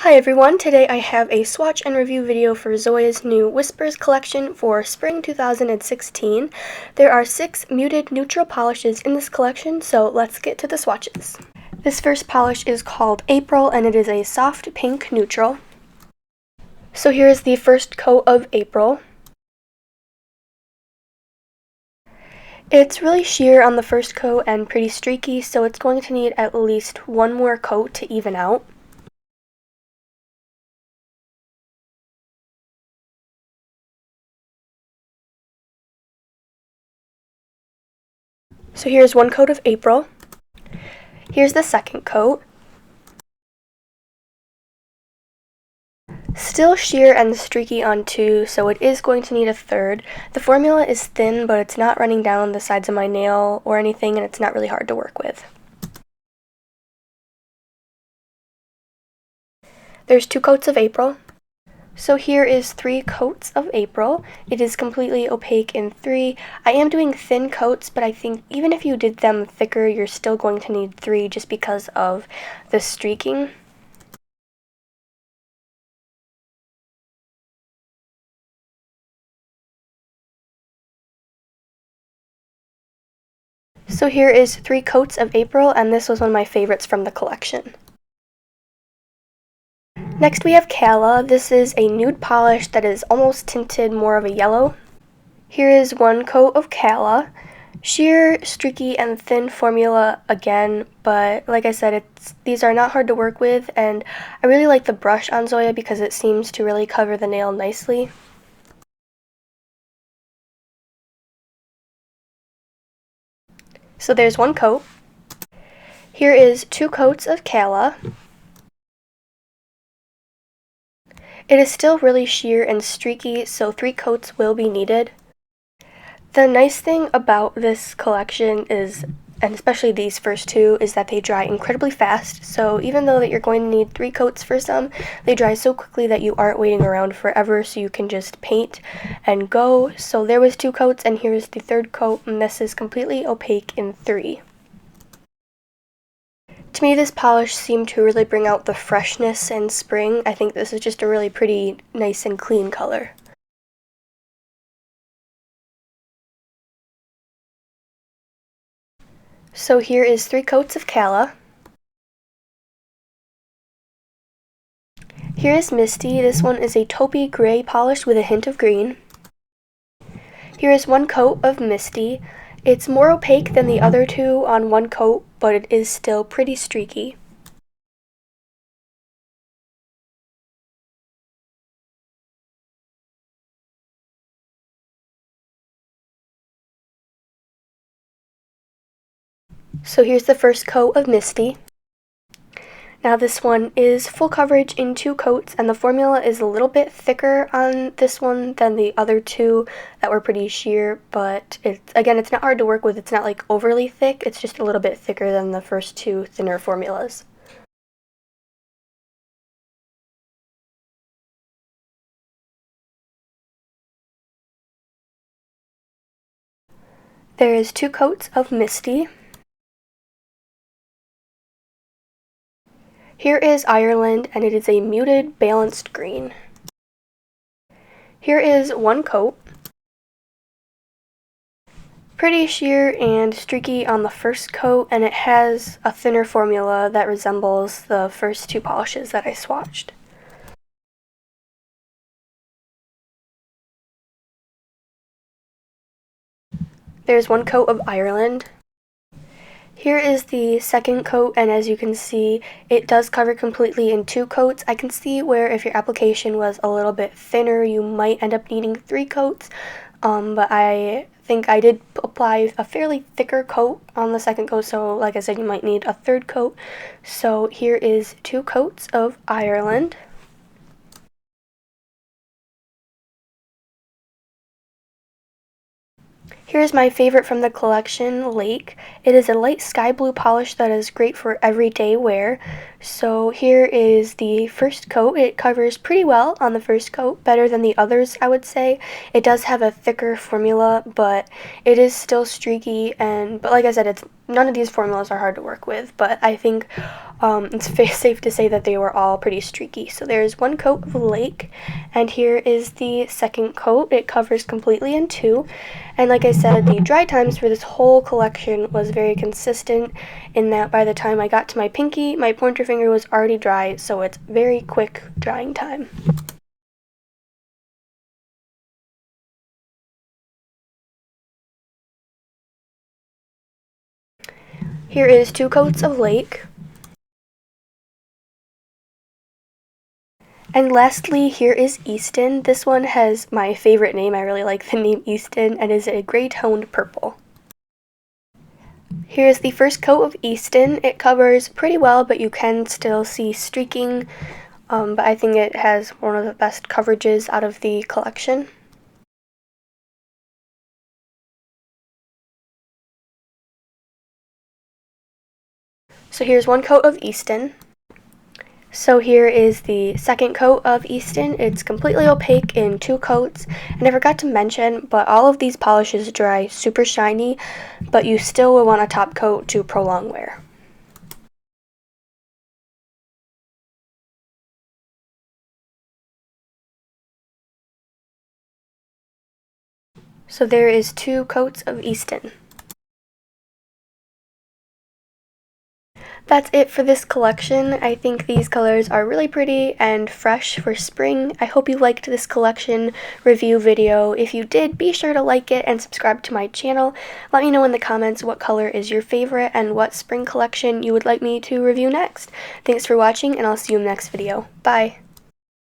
Hi everyone, today I have a swatch and review video for Zoya's new Whispers collection for spring 2016. There are 6 muted neutral polishes in this collection, so let's get to the swatches. This first polish is called April and it is a soft pink neutral. So here is the first coat of April. It's really sheer on the first coat and pretty streaky, so it's going to need at least one more coat to even out. So here's one coat of April. Here's the second coat. Still sheer and streaky on 2, so it is going to need a third. The formula is thin, but it's not running down the sides of my nail or anything, and it's not really hard to work with. There's 2 coats of April. So here is 3 coats of April. It is completely opaque in 3. I am doing thin coats, but I think even if you did them thicker, you're still going to need 3 just because of the streaking. So here is 3 coats of April, and this was one of my favorites from the collection. Next we have Cala. This is a nude polish that is almost tinted more of a yellow. Here is 1 coat of Cala. Sheer, streaky, and thin formula again, but like I said, these are not hard to work with, and I really like the brush on Zoya because it seems to really cover the nail nicely. So there's 1 coat. Here is 2 coats of Cala. It is still really sheer and streaky, so 3 coats will be needed. The nice thing about this collection is, and especially these first 2, is that they dry incredibly fast, so even though that you're going to need 3 coats for some, they dry so quickly that you aren't waiting around forever, so you can just paint and go. So there was 2 coats, and here is the third coat, and this is completely opaque in 3. To me, this polish seemed to really bring out the freshness and spring. I think this is just a really pretty, nice and clean color. So here is 3 coats of Cala. Here is Misty. This one is a taupey gray polish with a hint of green. Here is 1 coat of Misty. It's more opaque than the other 2 on 1 coat, but it is still pretty streaky. So here's the first coat of Misty. Now this one is full coverage in 2 coats, and the formula is a little bit thicker on this one than the other 2 that were pretty sheer, but it's not hard to work with. It's not like overly thick, it's just a little bit thicker than the first 2 thinner formulas. There is 2 coats of Misty. Here is Ireland, and it is a muted, balanced green. Here is 1 coat. Pretty sheer and streaky on the first coat, and it has a thinner formula that resembles the first 2 polishes that I swatched. There's 1 coat of Ireland. Here is the second coat, and as you can see, it does cover completely in 2 coats. I can see where if your application was a little bit thinner, you might end up needing 3 coats, but I think I did apply a fairly thicker coat on the second coat, so like I said, you might need a third coat. So here is 2 coats of Ireland. Here's my favorite from the collection, Lake. It is a light sky blue polish that is great for everyday wear. So here is the first coat. It covers pretty well on the first coat, better than the others, I would say. It does have a thicker formula, but it is still streaky, but like I said, none of these formulas are hard to work with, but I think It's safe to say that they were all pretty streaky. So there's one coat of Lake, and here is the second coat. It covers completely in 2, and like I said, the dry times for this whole collection was very consistent in that by the time I got to my pinky, my pointer finger was already dry, so it's very quick drying time. Here is 2 coats of Lake. And lastly, here is Eastyn. This one has my favorite name. I really like the name Eastyn, and is a gray toned purple. Here's the first coat of Eastyn. It covers pretty well, but you can still see streaking, but I think it has one of the best coverages out of the collection. So here's one coat of Eastyn. So here is the second coat of Eastyn. It's completely opaque in 2 coats. And I forgot to mention, but all of these polishes dry super shiny, but you still will want a top coat to prolong wear. So there is 2 coats of Eastyn. That's it for this collection. I think these colors are really pretty and fresh for spring. I hope you liked this collection review video. If you did, be sure to like it and subscribe to my channel. Let me know in the comments what color is your favorite and what spring collection you would like me to review next. Thanks for watching, and I'll see you in the next video. Bye!